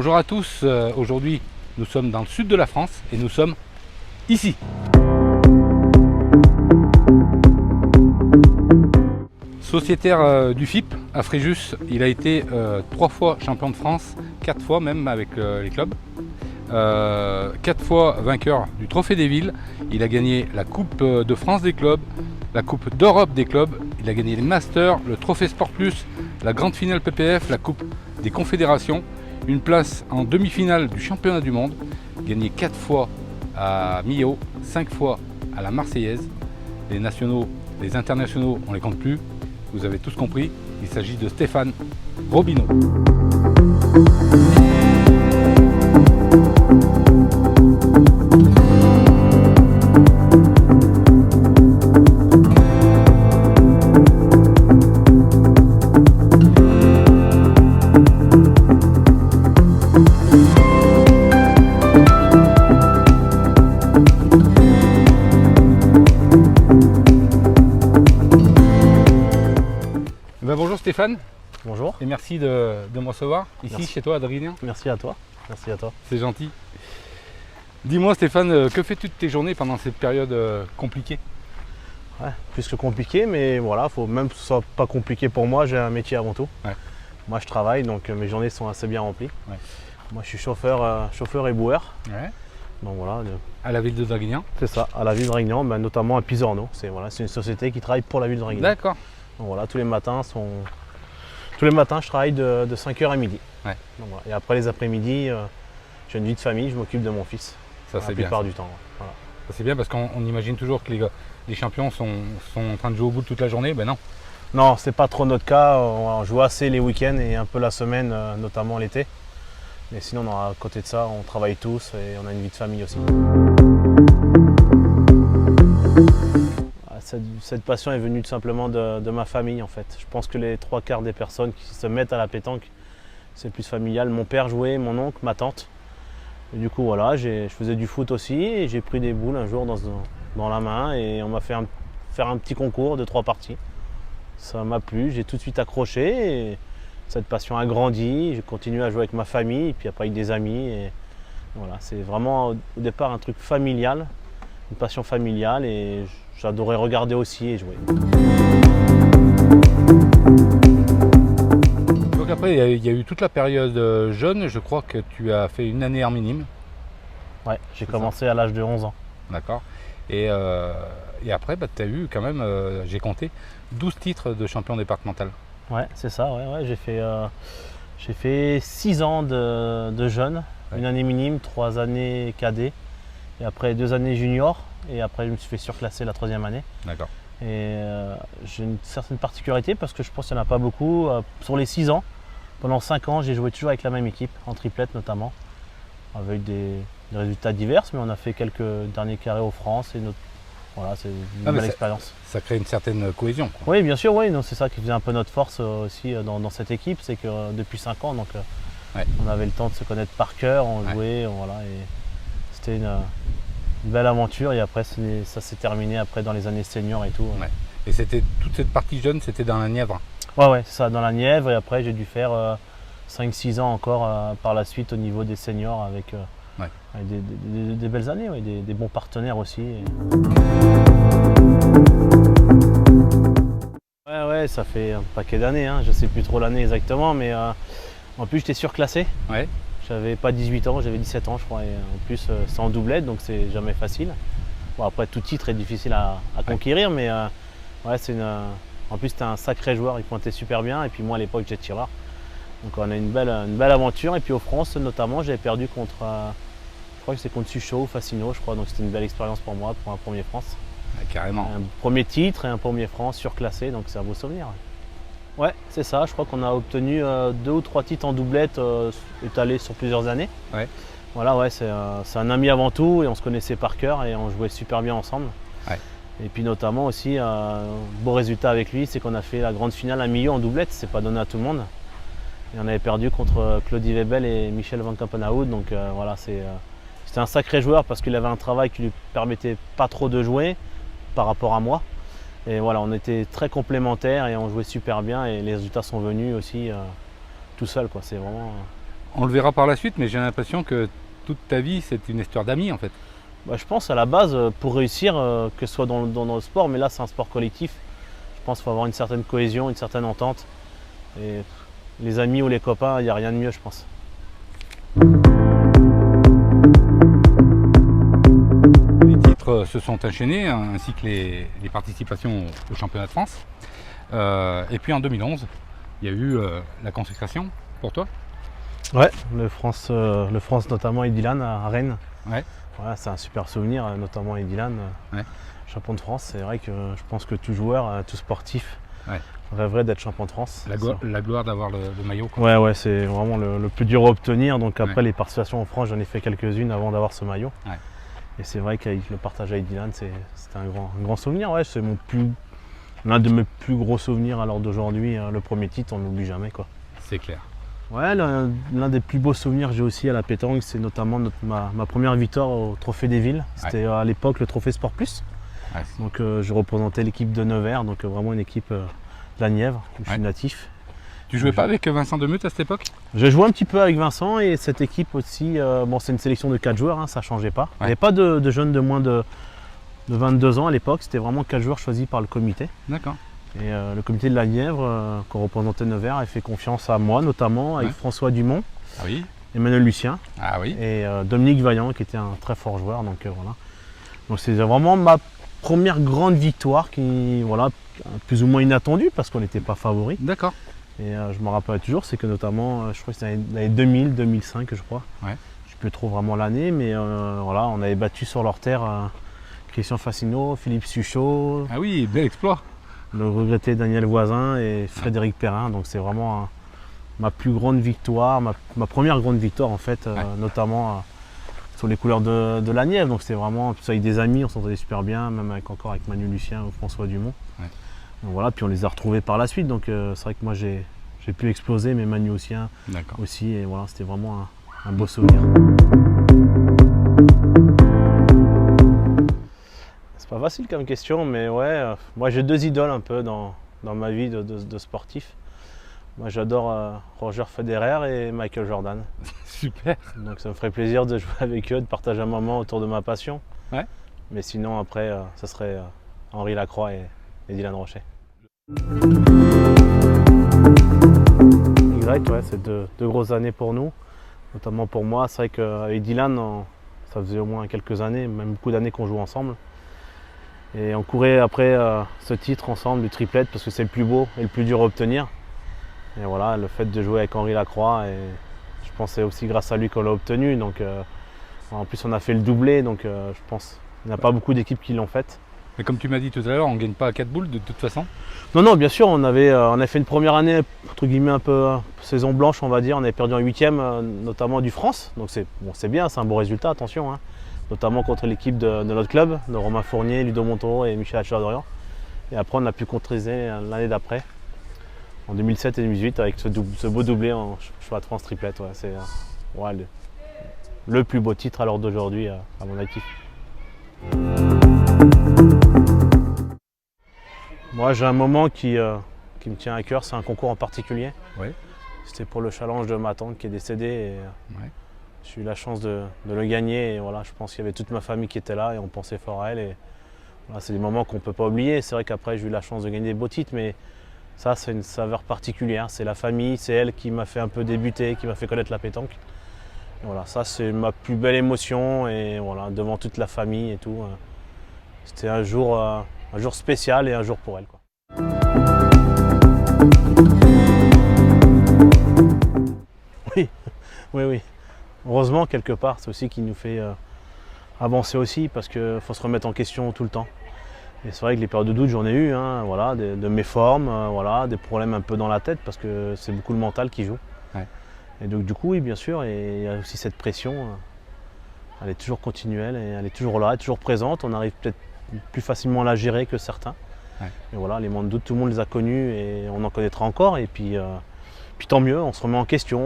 Bonjour à tous, aujourd'hui nous sommes dans le sud de la France et nous sommes ici. Sociétaire du FIP à Fréjus, il a été 3 fois champion de France, 4 fois même avec les clubs. 4 fois vainqueur du Trophée des Villes, il a gagné la Coupe de France des clubs, la Coupe d'Europe des clubs, il a gagné les Masters, le Trophée Sport Plus, la grande finale PPF, la Coupe des Confédérations, une place en demi-finale du championnat du monde, gagné 4 fois à Millau, 5 fois à la Marseillaise. Les nationaux, les internationaux, on les compte plus, vous avez tous compris, il s'agit de Stéphane Robineau. Bonjour Stéphane. Bonjour. Et merci de me recevoir ici Merci. Chez toi, Adrien. Merci à toi. Merci à toi. C'est gentil. Dis-moi Stéphane, que fais-tu de tes journées pendant cette période compliquée? Ouais, plus que compliqué, mais voilà, faut même que ce soit pas compliqué pour moi, j'ai un métier avant tout. Ouais. Moi je travaille, donc mes journées sont assez bien remplies. Ouais. Moi je suis chauffeur et boueur. Ouais. Donc voilà. À la ville de Draguignan. C'est ça, à la ville de Draguignan, notamment à Pisorno. C'est une société qui travaille pour la ville de Draguignan. D'accord. Donc voilà, tous les matins je travaille de 5h à midi. Ouais. Donc voilà. Et après les après-midi, j'ai une vie de famille, je m'occupe de mon fils. Ça c'est bien. La plupart du temps. Voilà. Ça c'est bien parce qu'on imagine toujours que les champions sont en train de jouer au bout toute la journée. Ben non. Non, c'est pas trop notre cas. On joue assez les week-ends et un peu la semaine, notamment l'été. Mais sinon, à côté de ça, on travaille tous et on a une vie de famille aussi. Cette passion est venue tout simplement de ma famille en fait. Je pense que les 3/4 des personnes qui se mettent à la pétanque, c'est plus familial. Mon père jouait, mon oncle, ma tante. Et du coup voilà, je faisais du foot aussi et j'ai pris des boules un jour dans la main et on m'a fait faire un petit concours de 3 parties. Ça m'a plu, j'ai tout de suite accroché et cette passion a grandi. J'ai continué à jouer avec ma famille et puis après avec des amis. Et voilà, c'est vraiment au départ un truc familial, une passion familiale et j'adorais regarder aussi et jouer. Donc après, il y a eu toute la période jeune. Je crois que tu as fait une année en minime. Ouais, j'ai commencé à l'âge de 11 ans. D'accord. Et après, tu as eu quand même, j'ai compté, 12 titres de champion départemental. Ouais, c'est ça. Ouais. J'ai fait 6 ans de jeune, Ouais. une année minime, 3 années cadet, et après 2 années junior, et après je me suis fait surclasser la 3e année. D'accord. Et j'ai une certaine particularité parce que je pense qu'il n'y en a pas beaucoup. Sur les 6 ans, pendant 5 ans, j'ai joué toujours avec la même équipe, en triplette notamment, avec des résultats divers, mais on a fait quelques derniers carrés aux France et voilà, c'est une belle expérience. Ça crée une certaine cohésion, quoi. Oui, bien sûr, oui. C'est ça qui faisait un peu notre force aussi dans cette équipe, c'est que depuis 5 ans, donc, Ouais. on avait le temps de se connaître par cœur, on jouait, voilà, et c'était une belle aventure. Et après, ça s'est terminé après dans les années seniors et tout. Ouais. Et c'était toute cette partie jeune, c'était dans la Nièvre. Ouais, c'est ça, dans la Nièvre. Et après, j'ai dû faire 5-6 ans encore par la suite au niveau des seniors avec des belles années, des bons partenaires aussi. Ouais, ça fait un paquet d'années, hein. Je ne sais plus trop l'année exactement, mais en plus j'étais surclassé. Ouais. J'avais pas 18 ans, j'avais 17 ans je crois, et en plus c'est en doublette, donc c'est jamais facile. Bon, après tout titre est difficile à conquérir, mais ouais, en plus c'était un sacré joueur, il pointait super bien, et puis moi à l'époque j'étais tireur. Donc on a une belle aventure, et puis aux France notamment j'avais perdu contre, je crois que c'était contre Suchot ou Facino, je crois, donc c'était une belle expérience pour moi, pour un premier France. Carrément. Un premier titre et un premier France surclassé, donc c'est un beau souvenir. Ouais, c'est ça, je crois qu'on a obtenu 2 ou 3 titres en doublette étalés sur plusieurs années. Ouais. Voilà, ouais, c'est un ami avant tout et on se connaissait par cœur et on jouait super bien ensemble. Ouais. Et puis notamment aussi, un beau résultat avec lui, c'est qu'on a fait la grande finale à Millau en doublette, c'est pas donné à tout le monde. Et on avait perdu contre Claudie Webel et Michel Van Kampenhout, donc voilà, c'était un sacré joueur parce qu'il avait un travail qui lui permettait pas trop de jouer par rapport à moi. Et voilà, on était très complémentaires et on jouait super bien et les résultats sont venus aussi tout seul, quoi. C'est vraiment On le verra par la suite, mais j'ai l'impression que toute ta vie, c'est une histoire d'amis en fait. Bah, je pense à la base, pour réussir, que ce soit dans le sport, mais là c'est un sport collectif, je pense qu'il faut avoir une certaine cohésion, une certaine entente. Et les amis ou les copains, il n'y a rien de mieux, je pense. Les titres se sont enchaînés, ainsi que les participations au championnat de France. Et puis en 2011, il y a eu la consécration pour toi. Ouais, le France notamment et Dylan à Rennes. Ouais. Voilà, c'est un super souvenir, notamment et Dylan, Ouais. champion de France. C'est vrai que je pense que tout joueur, tout sportif, Ouais. rêverait d'être champion de France. La gloire d'avoir le maillot, quoi. Ouais, ouais, c'est vraiment le plus dur à obtenir. Donc après Ouais. les participations en France, j'en ai fait quelques-unes avant d'avoir ce maillot. Ouais. Et c'est vrai qu'avec le partage avec Dylan, c'était un grand souvenir. Ouais, c'est l'un de mes plus gros souvenirs à l'heure d'aujourd'hui. Le premier titre, on n'oublie jamais, quoi. C'est clair. Ouais, l'un des plus beaux souvenirs que j'ai aussi à la pétanque, c'est notamment ma première victoire au Trophée des Villes. C'était à l'époque le Trophée Sport Plus. Ouais. Donc je représentais l'équipe de Nevers, donc vraiment une équipe de la Nièvre, où je suis Ouais. natif. Tu jouais pas avec Vincent Demeute à cette époque? J'ai joué un petit peu avec Vincent et cette équipe aussi, bon, c'est une sélection de 4 joueurs, hein, ça ne changeait pas. Il n'y avait pas de jeunes de moins de 22 ans à l'époque, c'était vraiment 4 joueurs choisis par le comité. D'accord. Et le comité de la Nièvre, qu'on représentait Nevers, a fait confiance à moi notamment, avec François Dumont, Ah oui. Emmanuel Lucien Ah oui. et Dominique Vaillant qui était un très fort joueur. Donc voilà. Donc c'est vraiment ma première grande victoire qui, voilà, plus ou moins inattendue parce qu'on n'était pas favori. D'accord. Et je me rappelle toujours, c'est que notamment, je crois que c'était l'année 2000, 2005 je crois. Ouais. Je ne sais plus trop vraiment l'année, mais voilà, on avait battu sur leur terre Christian Fassino, Philippe Suchot, Ah oui, bel exploit. le regretté Daniel Voisin et Frédéric Perrin. Donc c'est vraiment ma plus grande victoire, ma première grande victoire en fait, notamment sur les couleurs de la Nièvre. Donc c'était vraiment, plus avec des amis, on s'entendait super bien, même encore avec Manu Lucien ou François Dumont. Ouais. Donc voilà, puis on les a retrouvés par la suite. Donc c'est vrai que moi j'ai pu exploser, mais Manu D'accord. aussi. Et voilà, c'était vraiment un beau souvenir. C'est pas facile comme question, mais ouais, moi j'ai 2 idoles un peu dans ma vie de sportif. Moi j'adore Roger Federer et Michael Jordan. Super. Donc ça me ferait plaisir de jouer avec eux, de partager un moment autour de ma passion. Ouais. Mais sinon après, ça serait Henri Lacroix et Dylan Rochet. Exact, ouais, c'est deux grosses années pour nous, notamment pour moi. C'est vrai qu'avec Dylan, ça faisait au moins quelques années, même beaucoup d'années qu'on joue ensemble. Et on courait après ce titre ensemble du triplette parce que c'est le plus beau et le plus dur à obtenir. Et voilà, le fait de jouer avec Henri Lacroix, et je pense que c'est aussi grâce à lui qu'on l'a obtenu. Donc, en plus, on a fait le doublé, donc je pense qu'il n'y a pas beaucoup d'équipes qui l'ont fait. Mais comme tu m'as dit tout à l'heure, on ne gagne pas à 4 boules de toute façon. Non, bien sûr, on a fait une première année, entre guillemets, un peu saison blanche, on va dire. On avait perdu en 8e, notamment du France. Donc c'est bien, c'est un bon résultat, attention. Hein. Notamment contre l'équipe de notre club, de Romain Fournier, Ludo Montoro et Michel Hatcher-Dorian. Et après, on a pu concrétiser l'année d'après, en 2007 et 2018, avec ce beau doublé en choix de France triplette. Ouais, c'est le plus beau titre à l'heure d'aujourd'hui à mon actif. Moi, j'ai un moment qui me tient à cœur, c'est un concours en particulier. Ouais. C'était pour le challenge de ma tante qui est décédée. Et, j'ai eu la chance de le gagner. Et voilà, je pense qu'il y avait toute ma famille qui était là et on pensait fort à elle. Et voilà, c'est des moments qu'on ne peut pas oublier. C'est vrai qu'après, j'ai eu la chance de gagner des beaux titres, mais ça, c'est une saveur particulière. C'est la famille, c'est elle qui m'a fait un peu débuter, qui m'a fait connaître la pétanque. Et voilà, ça, c'est ma plus belle émotion. Et voilà, devant toute la famille et tout. C'était un jour spécial et un jour pour elle, quoi. Oui. Heureusement, quelque part, c'est aussi qui nous fait avancer aussi parce qu'il faut se remettre en question tout le temps. Et c'est vrai que les périodes de doute, j'en ai eu, hein, voilà, de mes formes, voilà, des problèmes un peu dans la tête parce que c'est beaucoup le mental qui joue. Ouais. Et donc du coup, oui, bien sûr, et il y a aussi cette pression, elle est toujours continuelle et elle est toujours là, toujours présente. On arrive peut-être plus facilement à la gérer que certains. Ouais. Et voilà, les moments de doute, tout le monde les a connus et on en connaîtra encore. Et puis tant mieux, on se remet en question,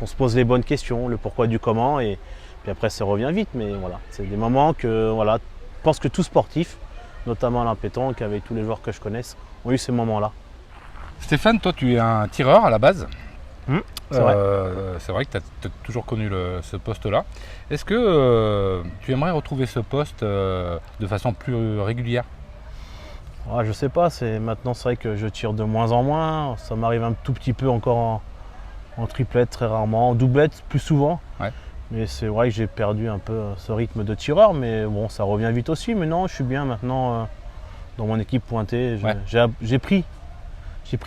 on se pose les bonnes questions, le pourquoi du comment, et puis après ça revient vite. Mais voilà, c'est des moments que, voilà, je pense que tout sportif, notamment à la pétanque, avec tous les joueurs que je connaisse, ont eu ces moments-là. Stéphane, toi tu es un tireur à la base. C'est vrai que tu as toujours connu ce poste-là. Est-ce que tu aimerais retrouver ce poste de façon plus régulière? Je sais pas, maintenant c'est vrai que je tire de moins en moins. Ça m'arrive un tout petit peu encore en triplette très rarement, en doublette plus souvent. Ouais. Mais c'est vrai que j'ai perdu un peu ce rythme de tireur, mais bon, ça revient vite aussi. Mais non, je suis bien maintenant dans mon équipe pointée. Ouais. J'ai pris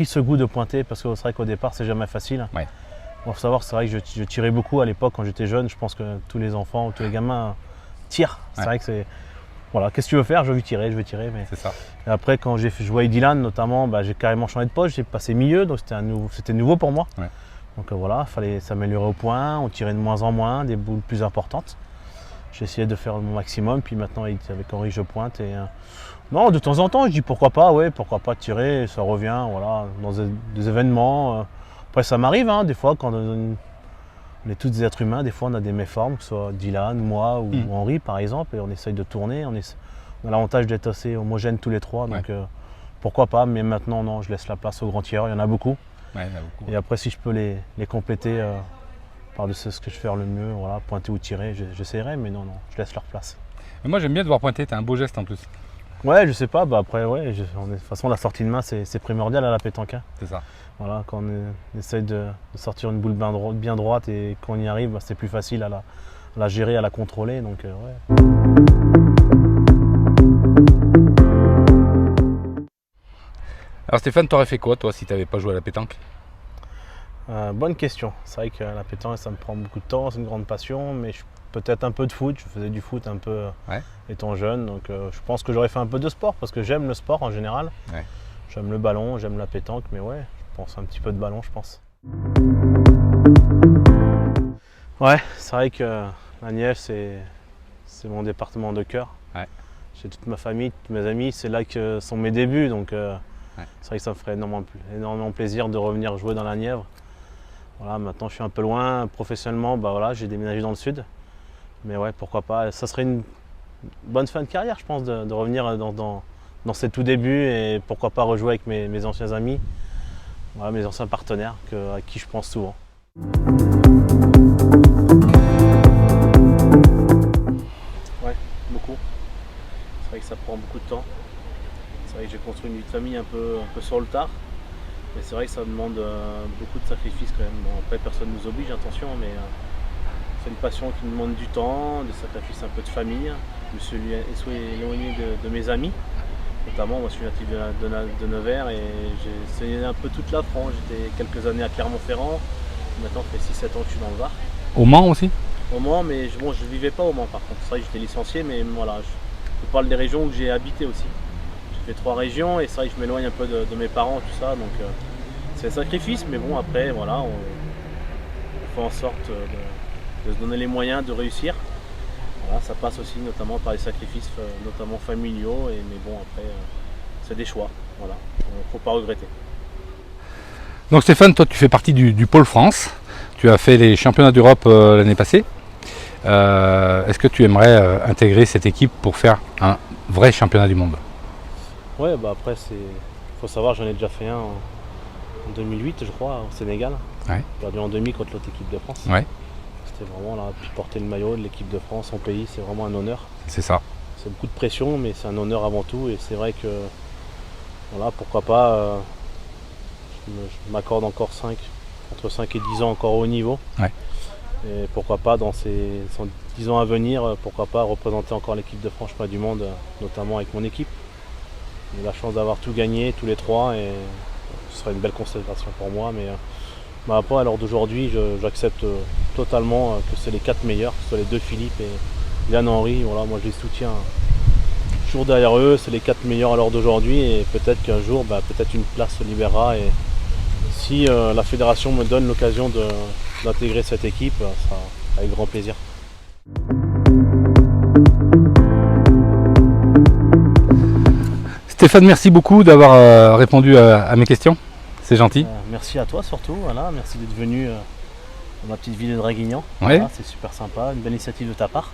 ce goût de pointer parce que c'est vrai qu'au départ, c'est jamais facile. Ouais. Bon, faut savoir, c'est vrai que je tirais beaucoup à l'époque quand j'étais jeune. Je pense que tous les enfants, tous les gamins tirent. C'est vrai que c'est. Voilà, qu'est-ce que tu veux faire? Je veux tirer. Mais... C'est ça. Et après, quand j'ai joué à Dylan notamment, j'ai carrément changé de poste. J'ai passé milieu, donc c'était nouveau pour moi. Ouais. Donc voilà, il fallait s'améliorer au point. On tirait de moins en moins, des boules plus importantes. J'ai essayé de faire mon maximum. Puis maintenant, avec Henri, je pointe. Non, de temps en temps, je dis pourquoi pas tirer. Ça revient, voilà, dans des événements. Après, ça m'arrive, des fois, quand on est tous des êtres humains, des fois on a des méformes, que ce soit Dylan, moi ou Henri par exemple, et on essaye de tourner. On a l'avantage d'être assez homogènes tous les trois, donc pourquoi pas, mais maintenant non, je laisse la place aux grands tireurs, il y en a beaucoup. Ouais, il y en a beaucoup. Et après, si je peux les compléter par ce que je fais le mieux, voilà, pointer ou tirer, j'essaierai, mais non, je laisse leur place. Mais moi j'aime bien te voir pointer, tu as un beau geste en plus. Ouais, je sais pas, après, de toute façon, la sortie de main, c'est primordial à la pétanque. C'est ça. Voilà, quand on essaye de sortir une boule bien droite et qu'on y arrive, c'est plus facile à la gérer, à la contrôler. Donc, ouais. Alors Stéphane, t'aurais fait quoi toi si t'avais pas joué à la pétanque? Bonne question. C'est vrai que la pétanque, ça me prend beaucoup de temps, c'est une grande passion, mais peut-être un peu de foot. Je faisais du foot un peu étant jeune, donc je pense que j'aurais fait un peu de sport parce que j'aime le sport en général. Ouais. J'aime le ballon, j'aime la pétanque, mais ouais, je pense un petit peu de ballon, je pense. Ouais, c'est vrai que la Nièvre, c'est mon département de cœur. Ouais. J'ai toute ma famille, tous mes amis, c'est là que sont mes débuts, donc c'est vrai que ça me ferait énormément plaisir de revenir jouer dans la Nièvre. Voilà, maintenant je suis un peu loin, professionnellement, j'ai déménagé dans le sud. Mais ouais, pourquoi pas, ça serait une bonne fin de carrière, je pense, de revenir dans ces tout débuts et pourquoi pas rejouer avec mes anciens amis, voilà, mes anciens partenaires à qui je pense souvent. Ouais, beaucoup. C'est vrai que ça prend beaucoup de temps. C'est vrai que j'ai construit une vie de famille un peu sur le tard. Mais c'est vrai que ça demande beaucoup de sacrifices quand même. Bon, après, personne ne nous oblige, attention, mais c'est une passion qui me demande du temps, des sacrifices un peu de famille. Je me suis éloigné de mes amis. Notamment, moi je suis natif de Nevers et j'ai saigné un peu toute la France. J'étais quelques années à Clermont-Ferrand. Maintenant, ça fait 6-7 ans que je suis dans le Var. Au Mans aussi? Au Mans, mais je ne vivais pas au Mans par contre. C'est vrai que j'étais licencié, mais voilà, je parle des régions où j'ai habité aussi. J'ai fait 3 régions et c'est vrai que je m'éloigne un peu de mes parents, tout ça. Donc c'est un sacrifice, mais bon, après, voilà, on fait en sorte de se donner les moyens de réussir. Voilà, ça passe aussi notamment par les sacrifices, notamment familiaux, mais bon après c'est des choix, voilà, faut pas regretter. Donc Stéphane, toi tu fais partie du pôle France, tu as fait les championnats d'Europe l'année passée. Est-ce que tu aimerais intégrer cette équipe pour faire un vrai championnat du monde? Ouais, après faut savoir, j'en ai déjà fait un en 2008 je crois au Sénégal. Ouais. Perdu en demi contre l'autre équipe de France. Ouais. C'était vraiment là, puis porter le maillot de l'équipe de France, son pays, c'est vraiment un honneur. C'est ça. C'est beaucoup de pression, mais c'est un honneur avant tout. Et c'est vrai que, voilà, pourquoi pas, je m'accorde encore entre 5 et 10 ans encore au haut niveau. Ouais. Et pourquoi pas, dans ces 10 ans à venir, pourquoi pas représenter encore l'équipe de France championnat du monde, notamment avec mon équipe. J'ai la chance d'avoir tout gagné, tous les 3, et ce serait une belle consécration pour moi. Mais après, à l'heure d'aujourd'hui, j'accepte totalement que c'est les 4 meilleurs, que ce soit les 2 Philippe et Yann Henry. Voilà, moi je les soutiens toujours derrière eux, c'est les 4 meilleurs à l'heure d'aujourd'hui et peut-être qu'un jour, peut-être une place se libérera. Et si la fédération me donne l'occasion d'intégrer cette équipe, ça sera avec grand plaisir. Stéphane, merci beaucoup d'avoir répondu à mes questions. C'est gentil. Merci à toi surtout, voilà. Merci d'être venu dans ma petite ville de Draguignan. Ouais. Voilà, c'est super sympa, une belle initiative de ta part.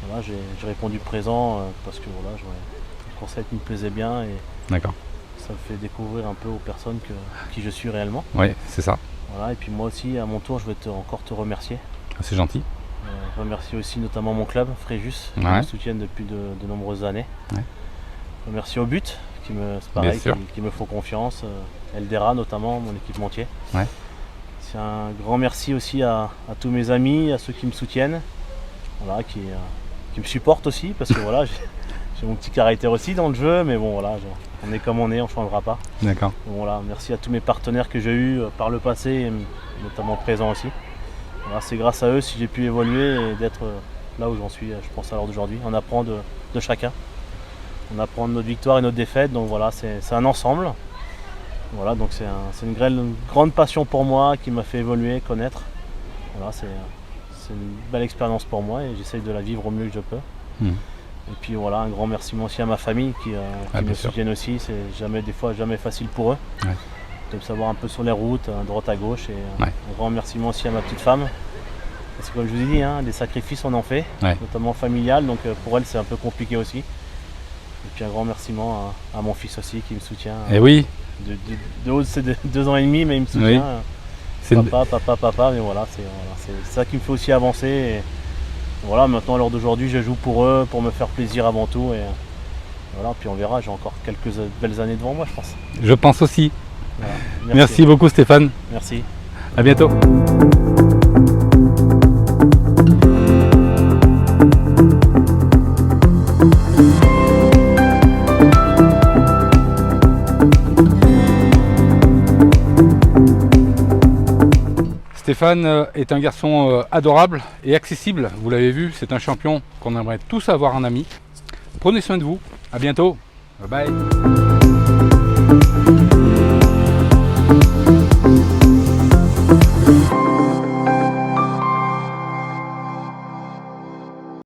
Voilà, j'ai répondu présent parce que voilà, le concept me plaisait bien et d'accord. ça me fait découvrir un peu aux personnes qui je suis réellement. Oui, c'est ça. Voilà, et puis moi aussi, à mon tour, je vais encore te remercier. C'est gentil. Je remercie aussi notamment mon club, Fréjus, qui Ouais. me soutiennent depuis de nombreuses années. Ouais. Je remercie au but, c'est pareil, Bien sûr. qui me font confiance. Eldera notamment, mon équipementier. Ouais. C'est un grand merci aussi à tous mes amis, à ceux qui me soutiennent, voilà, qui me supportent aussi, parce que voilà, j'ai mon petit caractère aussi dans le jeu, mais bon voilà, on est comme on est, on ne changera pas. D'accord. Donc, voilà, merci à tous mes partenaires que j'ai eus par le passé, et notamment présents aussi. Voilà, c'est grâce à eux si j'ai pu évoluer et d'être là où j'en suis, je pense, à l'heure d'aujourd'hui. On apprend de chacun. On apprend de notre victoire et notre défaite, donc voilà, c'est un ensemble. Voilà, donc c'est une grande passion pour moi qui m'a fait évoluer, connaître. Voilà, c'est une belle expérience pour moi et j'essaye de la vivre au mieux que je peux. Et puis voilà, un grand merci aussi à ma famille qui me soutiennent aussi. C'est des fois jamais facile pour eux. Ouais. De me savoir un peu sur les routes, à droite à gauche. Et un grand remerciement aussi à ma petite femme. Parce que comme je vous ai dit, des sacrifices on en fait, notamment familial, donc pour elle c'est un peu compliqué aussi. Et puis un grand remerciement à mon fils aussi qui me soutient. Et oui. De haut de ses 2 ans et demi, mais il me soutient. Oui. Papa, mais voilà, c'est ça qui me fait aussi avancer. Et voilà, maintenant à l'heure d'aujourd'hui, je joue pour eux, pour me faire plaisir avant tout. Et voilà, puis on verra, j'ai encore quelques belles années devant moi, je pense. Je pense aussi. Voilà. Merci beaucoup Stéphane. Merci. À bientôt. Stéphane est un garçon adorable et accessible, vous l'avez vu, c'est un champion qu'on aimerait tous avoir en ami. Prenez soin de vous, à bientôt, bye bye.